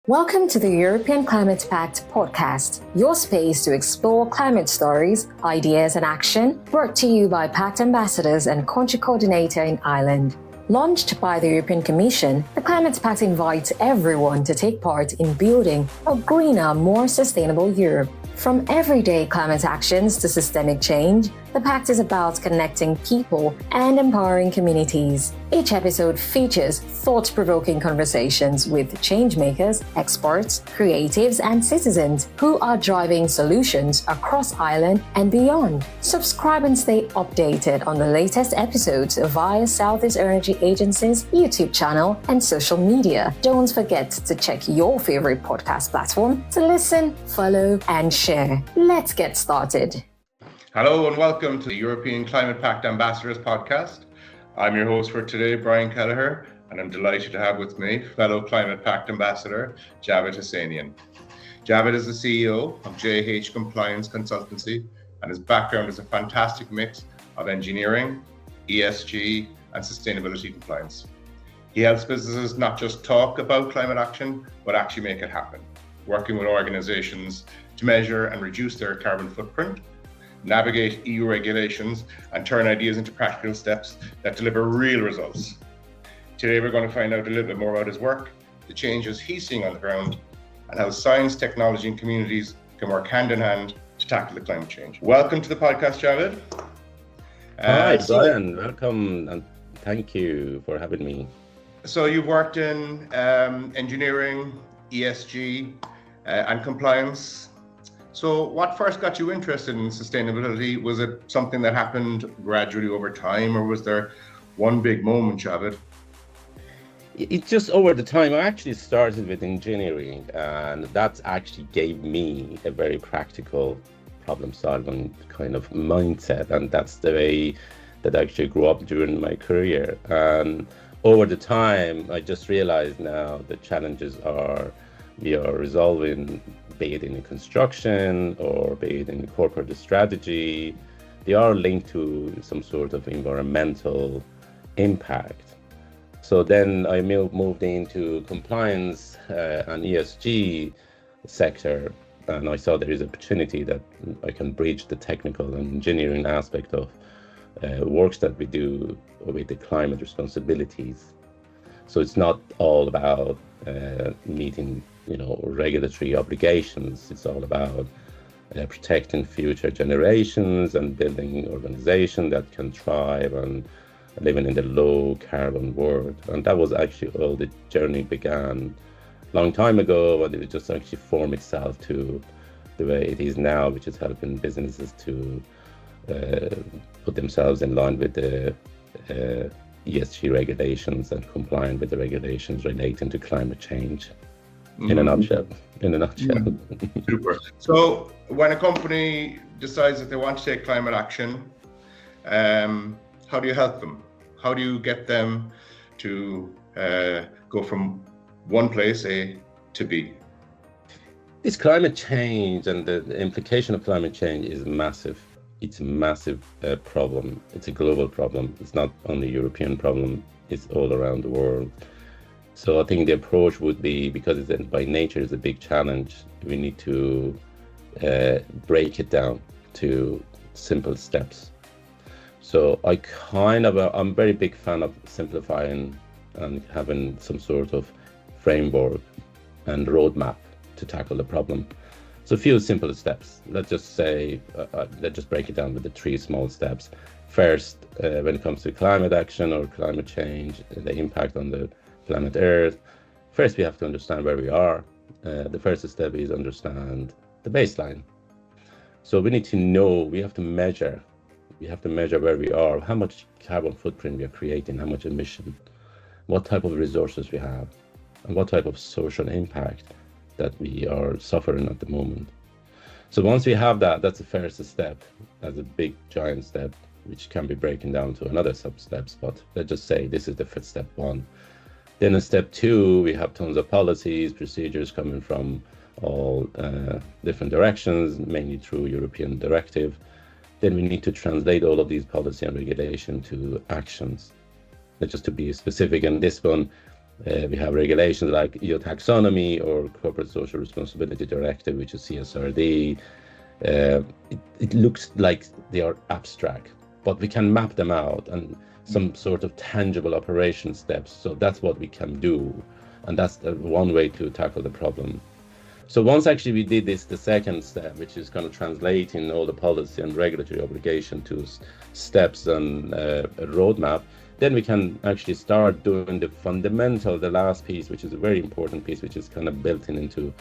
Welcome to the European Climate Pact podcast, your space to explore climate stories, ideas, and action, brought to you by Pact Ambassadors and Country Coordinator in Ireland. Launched by the European Commission, the Climate Pact invites everyone to take part in building a greener, more sustainable Europe. From everyday climate actions to systemic change, the Pact is about connecting people and empowering communities. Each episode features thought-provoking conversations with changemakers, experts, creatives, and citizens who are driving solutions across Ireland and beyond. Subscribe and stay updated on the latest episodes via Southeast Energy Agency's YouTube channel and social media. Don't forget to check your favorite podcast platform to listen, follow, and share. Let's get started. Hello and welcome to the European Climate Pact Ambassadors podcast. I'm your host for today, Brian Kelleher, and I'm delighted to have with me fellow Climate Pact Ambassador, Javad Hosseinian. Javad is the CEO of JH Compliance Consultancy, and his background is a fantastic mix of engineering, ESG, and sustainability compliance. He helps businesses not just talk about climate action, but actually make it happen, working with organizations to measure and reduce their carbon footprint, navigate EU regulations, and turn ideas into practical steps that deliver real results. Today, we're going to find out a little bit more about his work, the changes he's seeing on the ground, and how science, technology, and communities can work hand in hand to tackle the climate change. Welcome to the podcast, Javad. Hi, Brian. Welcome, and thank you for having me. So you've worked in engineering, ESG, and compliance. So what first got you interested in sustainability? Was it something that happened gradually over time, or was there one big moment, Javad? It's just over the time. I actually started with engineering, and that actually gave me a very practical problem-solving kind of mindset, and that's the way that I actually grew up during my career. And over the time, I just realized now the challenges we are resolving, be it in construction or be it in corporate strategy, they are linked to some sort of environmental impact. So then I moved into compliance and ESG sector, and I saw there is opportunity that I can bridge the technical and engineering aspect of works that we do with the climate responsibilities. So it's not all about meeting regulatory obligations. It's all about protecting future generations and building organizations that can thrive and living in the low carbon world. And that was actually all the journey began a long time ago, and it just actually formed itself to the way it is now, which is helping businesses to put themselves in line with the ESG regulations and complying with the regulations relating to climate change. In a nutshell. Super. So when a company decides that they want to take climate action, how do you help them? How do you get them to go from one place, A, to B? This climate change and the implication of climate change is massive. It's a massive problem. It's a global problem. It's not only a European problem. It's all around the world. So I think the approach would be, because it's by nature is a big challenge, we need to break it down to simple steps. So I'm a very big fan of simplifying and having some sort of framework and roadmap to tackle the problem. So a few simple steps. Let's just break it down with the 3 small steps. First, when it comes to climate action or climate change, the impact on the planet Earth, first we have to understand where we are. The first step is understand the baseline. So we need to know, we have to measure where we are, how much carbon footprint we are creating, how much emission, what type of resources we have, and what type of social impact that we are suffering at the moment. So once we have that, that's the first step. That's a big giant step, which can be broken down to another sub steps, but let's just say this is the first step 1. Then in step 2, we have tons of policies, procedures coming from all different directions, mainly through European directive. Then we need to translate all of these policy and regulation to actions. Just to be specific in this one, We have regulations like EU taxonomy or corporate social responsibility directive, which is CSRD. It looks like they are abstract, but we can map them out and some sort of tangible operation steps. So that's what we can do. And that's the one way to tackle the problem. So once actually we did this, the second step, which is kind of translating all the policy and regulatory obligation to steps and a roadmap, then we can actually start doing the fundamental, the last piece, which is a very important piece, which is kind of built into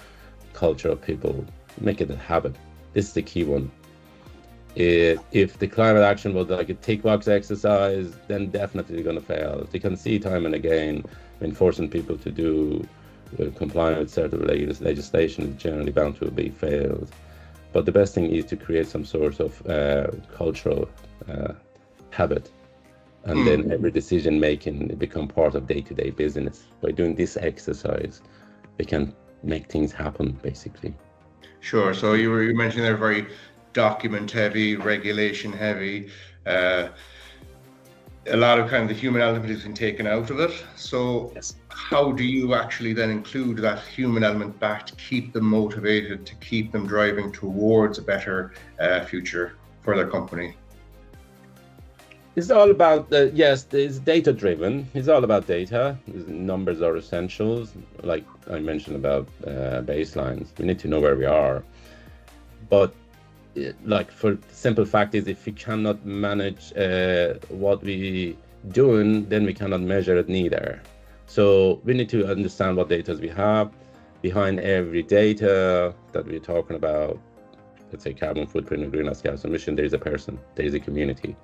culture of people, make it a habit. This is the key one. If the climate action was like a tick box exercise, then definitely going to fail. You can see time and again, enforcing people to do complying with certain legislation is generally bound to be failed. But the best thing is to create some sort of cultural habit, and then every decision making become part of day-to-day business. By doing this exercise, we can make things happen, basically. Sure. So you mentioned they're very document heavy, regulation heavy. A lot of kind of the human element has been taken out of it. So yes. How do you actually then include that human element back to keep them motivated, to keep them driving towards a better future for their company? It's all about, yes, it's data driven. It's all about data. Numbers are essentials. Like I mentioned about baselines, we need to know where we are. But like for simple fact is, if we cannot manage what we doing, then we cannot measure it neither. So we need to understand what data we have. Behind every data that we're talking about, let's say carbon footprint and greenhouse gas emission, there is a person, there is a community,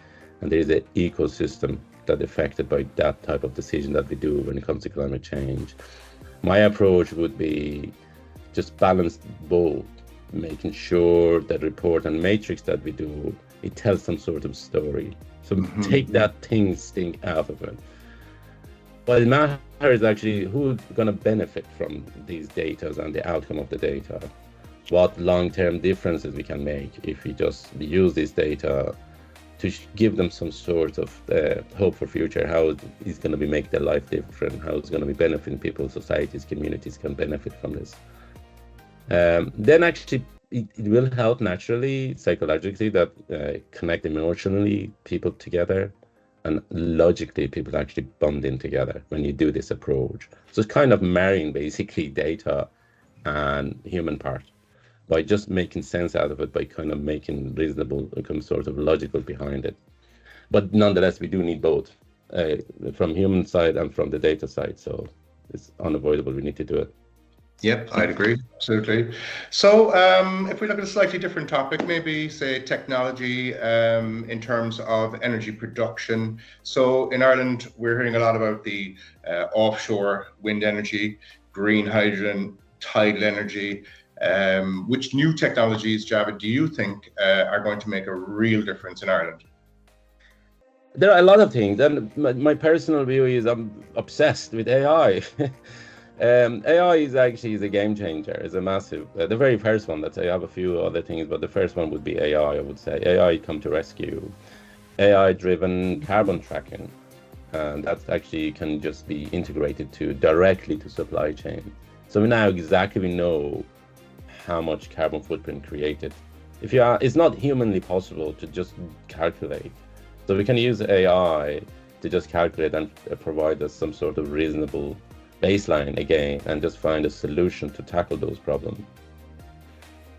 and there is an ecosystem that affected by that type of decision that we do when it comes to climate change. My approach would be just balance both, making sure that report and matrix that we do, it tells some sort of story. So take that sting out of it. What matters is actually who's going to benefit from these data and the outcome of the data. What long-term differences we can make if we just use this data to give them some sort of hope for future, how it's going to be make their life different, how it's going to be benefiting people, societies, communities can benefit from this. Then actually it will help naturally, psychologically, that connect emotionally people together, and logically people actually bond in together when you do this approach. So it's kind of marrying basically data and human part by just making sense out of it, by kind of making reasonable, some sort of logical behind it. But nonetheless, we do need both from human side and from the data side. So it's unavoidable, we need to do it. Yep, I'd agree, absolutely. So if we look at a slightly different topic, maybe say technology in terms of energy production. So in Ireland, we're hearing a lot about the offshore wind energy, green hydrogen, tidal energy. Which new technologies, Javad, do you think are going to make a real difference in Ireland? There are a lot of things, and my personal view is I'm obsessed with AI. AI is actually a game changer. It's a massive, the very first one, let's say, I have a few other things, but the first one would be AI, I would say. AI come to rescue. AI-driven carbon tracking. And that actually can just be integrated directly to supply chain. So we now exactly know how much carbon footprint created. It's not humanly possible to just calculate. So we can use AI to just calculate and provide us some sort of reasonable baseline again, and just find a solution to tackle those problems.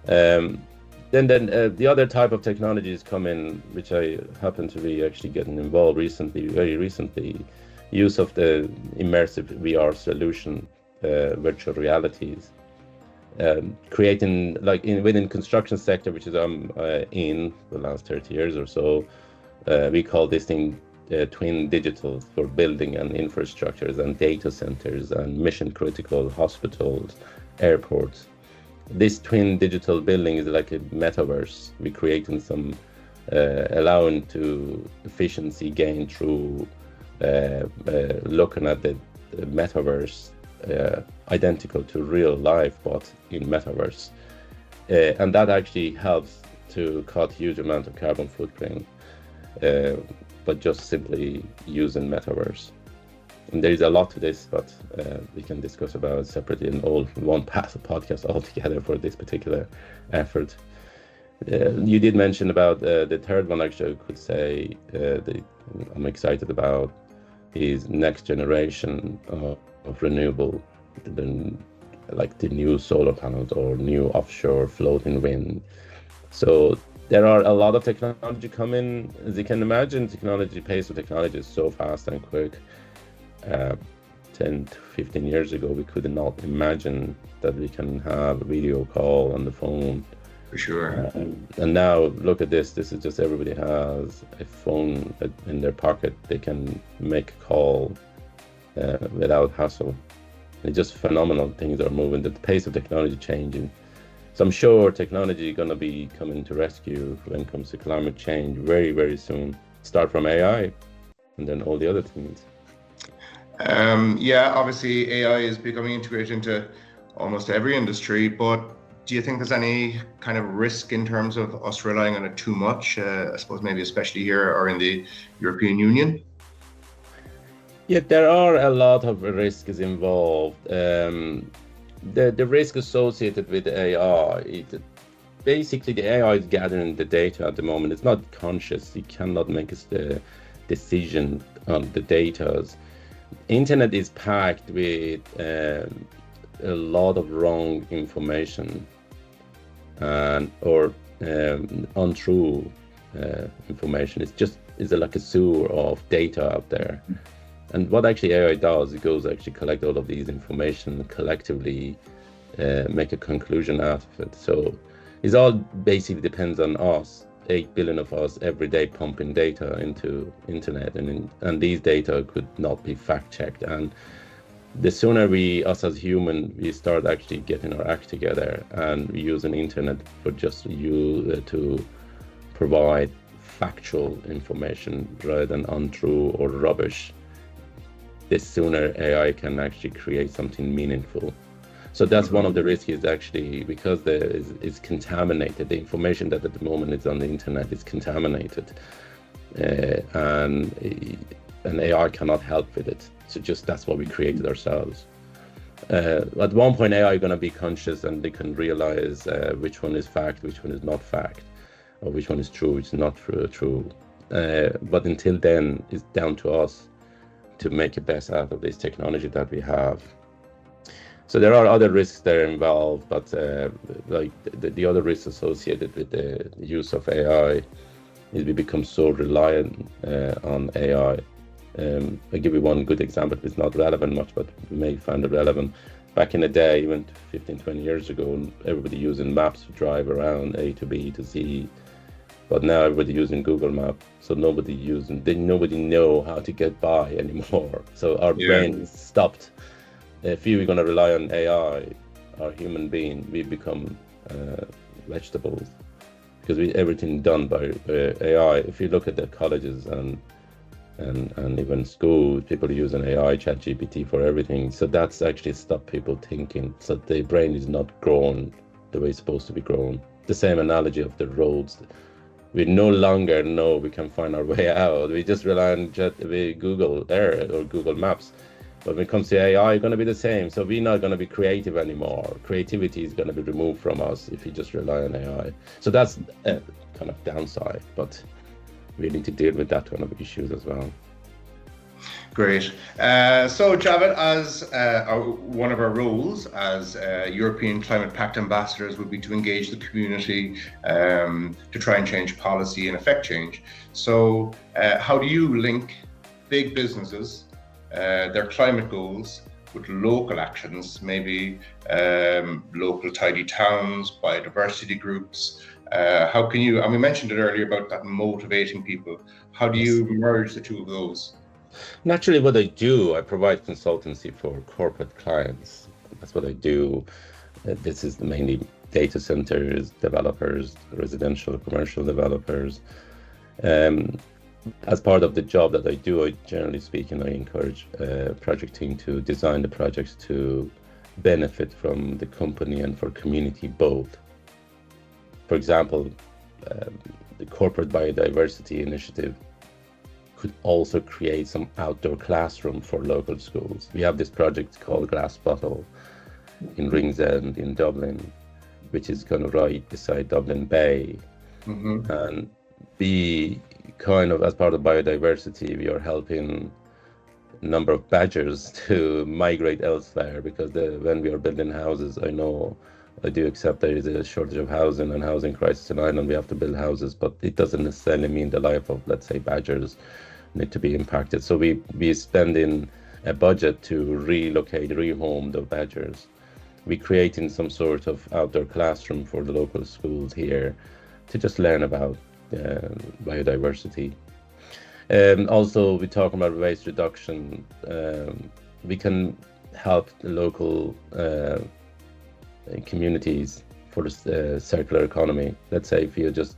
Then the other type of technologies come in, which I happen to be actually getting involved very recently, use of the immersive VR solution, virtual realities, creating within construction sector, which is in the last 30 years or so, we call this thing twin digital for building and infrastructures and data centers and mission critical hospitals, airports. This twin digital building is like a metaverse. We're creating some allowing to efficiency gain through looking at the metaverse identical to real life but in metaverse, and that actually helps to cut huge amount of carbon footprint, but just simply using metaverse. And there is a lot to this, but we can discuss about it separately in one podcast altogether for this particular effort. You did mention about the third one. Actually, I could say I'm excited about is next generation of renewable, like the new solar panels or new offshore floating wind. So there are a lot of technology coming. As you can imagine, pace of technology is so fast and quick. 10 to 15 years ago, we could not imagine that we can have a video call on the phone. For sure. And now look at this. This is just everybody has a phone in their pocket. They can make a call without hassle. It's just phenomenal. Things are moving. The pace of technology changing. So I'm sure technology is going to be coming to rescue when it comes to climate change very, very soon. Start from AI and then all the other things. Yeah, obviously AI is becoming integrated into almost every industry, but do you think there's any kind of risk in terms of us relying on it too much? I suppose maybe especially here or in the European Union? Yeah, there are a lot of risks involved. The risk associated with AI, basically the AI is gathering the data at the moment. It's not conscious. You cannot make a decision on the data. Internet is packed with a lot of wrong information or untrue information. It's like a sewer of data out there. And what actually AI does, it goes actually collect all of these information, collectively make a conclusion out of it. So it all basically depends on us, 8 billion of us every day pumping data into internet, and these data could not be fact checked. And the sooner us as human, we start actually getting our act together and using internet for just you to provide factual information rather than untrue or rubbish, the sooner AI can actually create something meaningful. So that's one of the risks, is actually because it's contaminated. The information that at the moment is on the internet is contaminated, and AI cannot help with it. So that's what we created ourselves. At one point, AI is going to be conscious and they can realize which one is fact, which one is not fact, or which one is true, which is not true. But until then, it's down to us to make the best out of this technology that we have. So there are other risks that are involved, but like the other risks associated with the use of AI is we become so reliant on AI. I'll give you one good example. It's not relevant much, but you may find it relevant. Back in the day, even 15, 20 years ago, everybody using maps to drive around A to B to C. But now everybody using Google Maps, so nobody know how to get by anymore. So our brain is stopped. If we were going to rely on AI, our human being, we become vegetables, because everything done by AI. If you look at the colleges and even schools, people are using AI, ChatGPT for everything. So that's actually stopped people thinking. So the brain is not grown the way it's supposed to be grown. The same analogy of the roads. We no longer know we can find our way out. We just rely on Google Earth or Google Maps. But when it comes to AI, it's going to be the same. So we're not going to be creative anymore. Creativity is going to be removed from us if we just rely on AI. So that's a kind of downside, but we need to deal with that kind of issues as well. Great. So Javad, as one of our roles as European Climate Pact Ambassadors would be to engage the community to try and change policy and affect change. So how do you link big businesses, their climate goals, with local actions, maybe local tidy towns, biodiversity groups? How can you, and we mentioned it earlier about that motivating people. How do you merge the two of those? Naturally, what I do, I provide consultancy for corporate clients. That's what I do. This is mainly data centers, developers, residential, commercial developers. As part of the job that I do, I generally speaking, I encourage project team to design the projects to benefit from the company and for community both. For example, the corporate biodiversity initiative could also create some outdoor classroom for local schools. We have this project called Glass Bottle in Ringsend in Dublin, which is kind of right beside Dublin Bay. And we kind of, as part of biodiversity, we are helping a number of badgers to migrate elsewhere, because when we are building houses, I do accept there is a shortage of housing and housing crisis in Ireland. We have to build houses, but it doesn't necessarily mean the life of, let's say, badgers need to be impacted. So we spend in a budget to relocate, rehome the badgers. We're creating some sort of outdoor classroom for the local schools here to just learn about biodiversity. Also, we talk about waste reduction. We can help the local communities for the circular economy. Let's say if you're just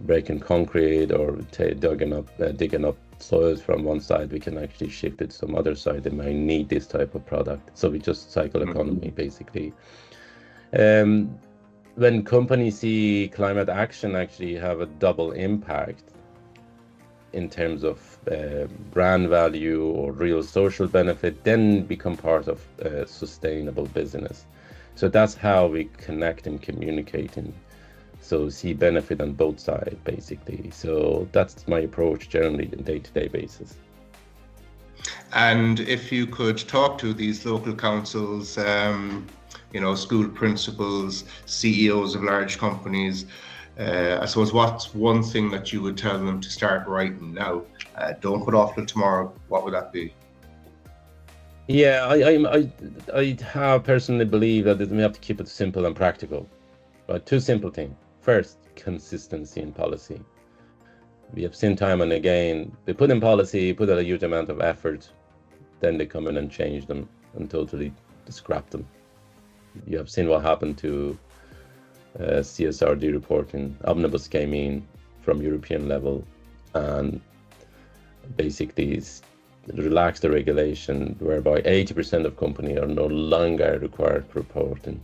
breaking concrete or digging up soils from one side, we can actually shift it to some other side that might need this type of product. So we just cycle economy, basically. When companies see climate action actually have a double impact in terms of brand value or real social benefit, then become part of sustainable business. So that's how we connect and communicating. So see benefit on both sides, basically. So that's my approach generally on a day-to-day basis. And if you could talk to these local councils, school principals, CEOs of large companies, I suppose what's one thing that you would tell them to start writing now? Don't put off till tomorrow. What would that be? Yeah, I have personally believe that we have to keep it simple and practical. But two simple things. First, consistency in policy. We have seen time and again, they put in policy, put a huge amount of effort, then they come in and change them and totally scrap them. You have seen what happened to CSRD reporting. Omnibus came in from European level and basically relaxed the regulation whereby 80% of companies are no longer required reporting.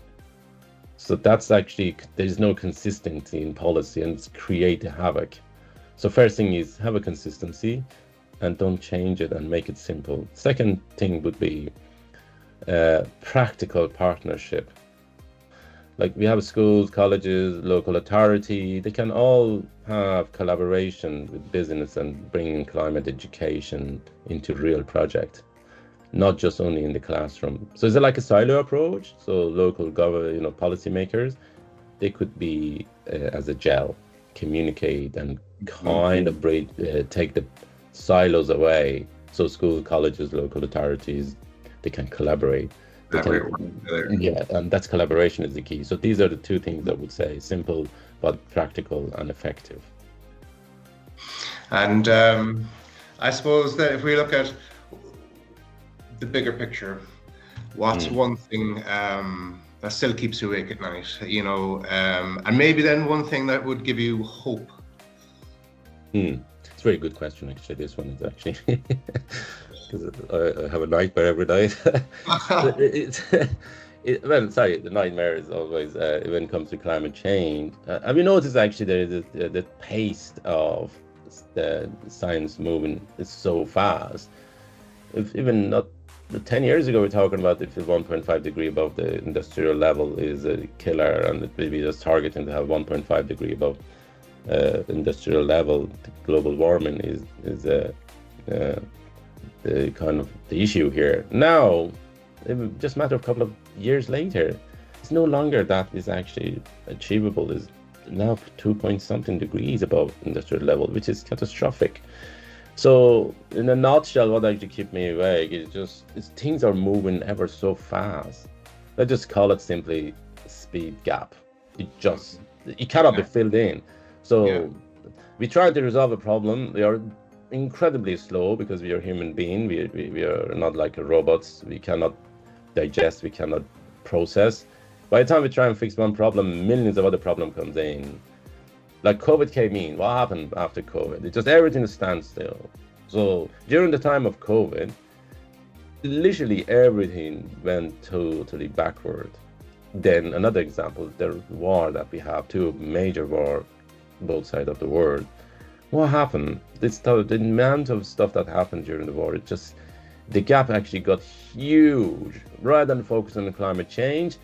So that's actually, there's no consistency in policy and it's create havoc. So first thing is have a consistency and don't change it and make it simple. Second thing would be practical partnership. Like we have schools, colleges, local authority, they can all have collaboration with business and bringing climate education into real project, not just only in the classroom. So is it like a silo approach? So local government, policymakers, they could be as a gel, communicate and kind of take the silos away. So school, colleges, local authorities, they can collaborate. And that's collaboration is the key. So these are the two things I would say: simple but practical and effective. And I suppose that if we look at the bigger picture, what's one thing that still keeps you awake at night, and maybe then one thing that would give you hope? It's a very good question, actually. This one is actually because I have a nightmare every night. The nightmare is always when it comes to climate change. Have you noticed actually there is the pace of the science moving is so fast? If even not 10 years ago, we're talking about if 1.5 degree above the industrial level is a killer, and maybe just targeting to have 1.5 degree above industrial level, global warming is the kind of the issue here. Now, just a matter of a couple of years later, it's no longer that is actually achievable. Is now 2-point-something degrees above industrial level, which is catastrophic. So in a nutshell, what actually keeps me awake is things are moving ever so fast. Let's just call it simply speed gap. It cannot be filled in. So we try to resolve a problem. We are incredibly slow because we are human beings. We are not like robots. We cannot digest, we cannot process. By the time we try and fix one problem, millions of other problems comes in. Like COVID came in. What happened after COVID? It just everything stands still. So during the time of COVID, literally everything went totally backward. Then another example, the war that we have, two major wars, both sides of the world. what happened? The amount of stuff that happened during the war, the gap actually got huge. Rather than focusing on climate change,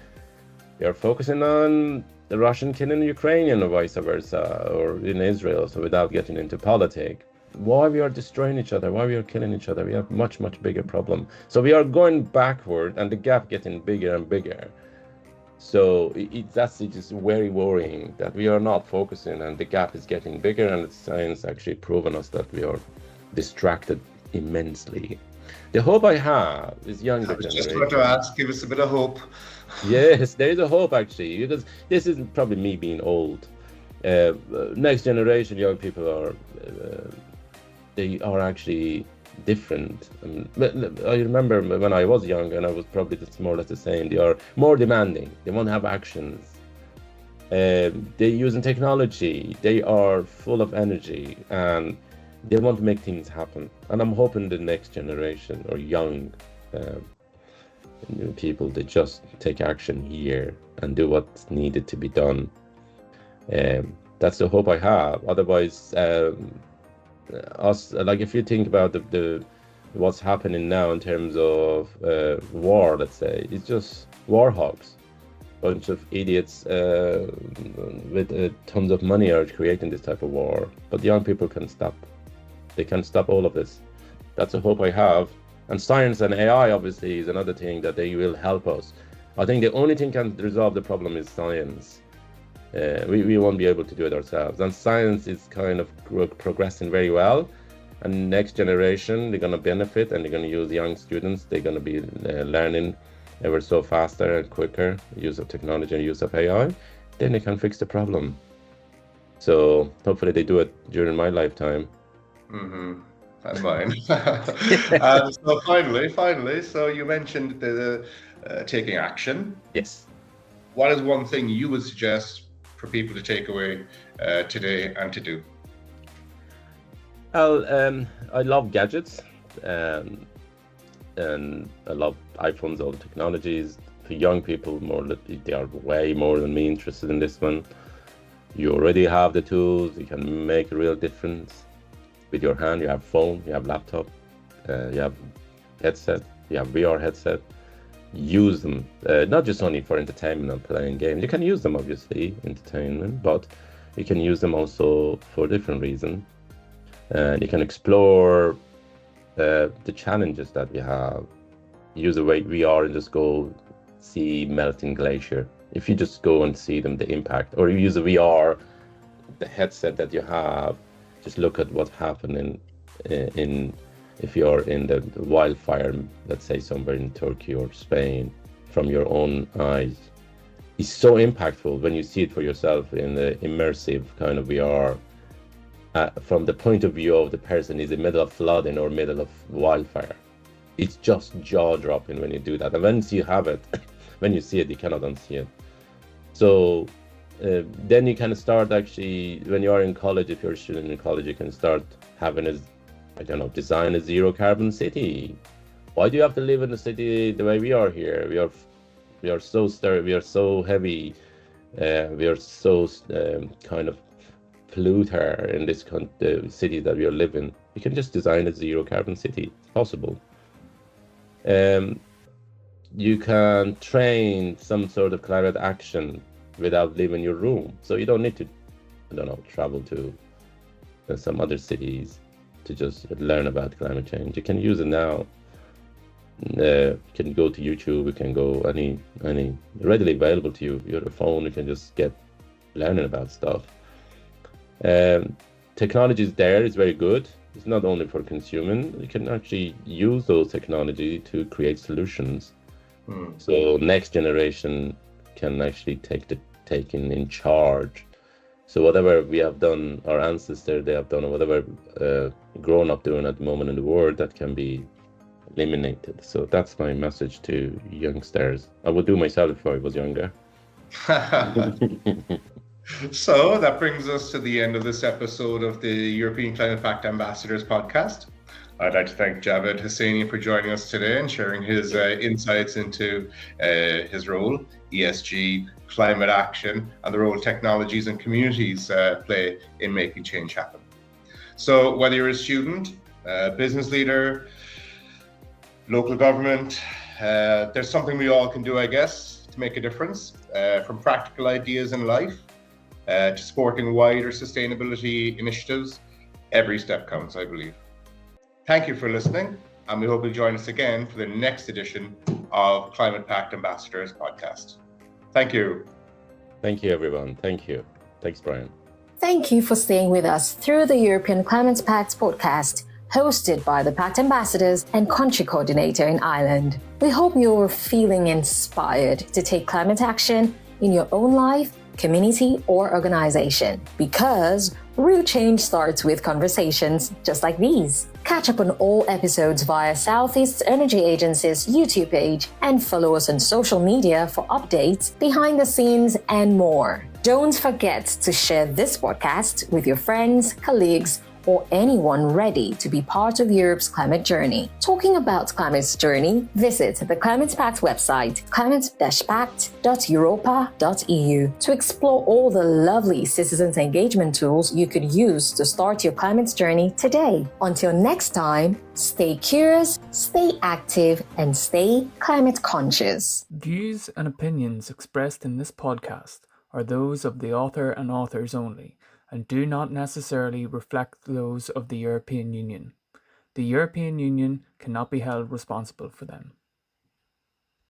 they are focusing on the Russian killing the Ukrainian or vice versa, or in Israel, so without getting into politics. Why we are destroying each other, why we are killing each other, we have much bigger problem. So we are going backward and the gap getting bigger and bigger. So that's just very worrying that we are not focusing and the gap is getting bigger, and science actually proven us that we are distracted immensely. The hope I have is younger generation. Just want to ask, give us a bit of hope. Yes, there is a hope actually, because this isn't probably me being old. Next generation young people they are actually different. I remember when I was young, and I was probably more or less the same. They are more demanding. They want to have actions. They're using technology. They are full of energy, and they want to make things happen. And I'm hoping the next generation or young people, they just take action here and do what's needed to be done. That's the hope I have. Otherwise, if you think about the what's happening now in terms of war, let's say, it's just war hogs. Bunch of idiots with tons of money are creating this type of war, but young people can stop. They can stop all of this. That's a hope I have. And science and AI obviously is another thing that they will help us. I think the only thing can resolve the problem is science. We won't be able to do it ourselves. And science is kind of progressing very well. And next generation, they're going to benefit, and they're going to use young students. They're going to be learning ever so faster and quicker, use of technology and use of AI. Then they can fix the problem. So hopefully they do it during my lifetime. Mm-hmm. And mine. So finally, so you mentioned the taking action. Yes. What is one thing you would suggest for people to take away today and to do? Well, I love gadgets, and I love iPhones, all the technologies. For young people, they are way more than me interested in this one. You already have the tools. You can make a real difference with your hand. You have phone, you have laptop, you have headset, you have VR headset. Use them, not just only for entertainment and playing games. You can use them, obviously, entertainment, but you can use them also for different reasons. And you can explore the challenges that we have. Use the VR and just go see melting glacier. If you just go and see them, the impact, or you use a VR, the headset that you have, just look at what's happening if you're in the wildfire, let's say somewhere in Turkey or Spain, from your own eyes. It's so impactful when you see it for yourself in the immersive kind of VR. From the point of view of the person is in the middle of flooding or middle of wildfire. It's just jaw-dropping when you do that. And once you have it, when you see it, you cannot unsee it. So then you can start actually, when you are in college, if you're a student in college, you can start having design a zero carbon city. Why do you have to live in a city the way we are here? We are so heavy. We are so kind of polluter in this city that we are living. You can just design a zero carbon city. It's possible. You can train some sort of climate action without leaving your room. So you don't need to, travel to some other cities to just learn about climate change. You can use it now. You can go to YouTube. You can go any readily available to you. Your phone. You can just get learning about stuff. Technology is there. It's very good. It's not only for consuming. You can actually use those technology to create solutions. So next generation can actually taking in charge. So whatever we have done, our ancestors, they have done, or whatever grown up doing at the moment in the world, that can be eliminated. So that's my message to youngsters. I would do myself if I was younger. So that brings us to the end of this episode of the European Climate Pact Ambassadors podcast. I'd like to thank Javad Hosseinian for joining us today and sharing his insights into his role, ESG, climate action, and the role technologies and communities play in making change happen. So whether you're a student, business leader, local government, there's something we all can do, I guess, to make a difference, from practical ideas in life to supporting wider sustainability initiatives. Every step counts, I believe. Thank you for listening, and we hope you'll join us again for the next edition of Climate Pact Ambassadors podcast. Thank you. Thank you, everyone. Thank you. Thanks, Brian. Thank you for staying with us through the European Climate Pact podcast, hosted by the Pact Ambassadors and Country Coordinator in Ireland. We hope you're feeling inspired to take climate action in your own life, community, or organization, because real change starts with conversations just like these. Catch up on all episodes via Southeast Energy Agency's YouTube page and follow us on social media for updates, behind the scenes, and more. Don't forget to share this podcast with your friends, colleagues, or anyone ready to be part of Europe's climate journey. Talking about climate's journey, visit the Climate Pact website, climate-pact.europa.eu, to explore all the lovely citizens engagement tools you could use to start your climate journey today. Until next time, stay curious, stay active, and stay climate conscious. Views and opinions expressed in this podcast are those of the author and authors only, and do not necessarily reflect those of the European Union. The European Union cannot be held responsible for them.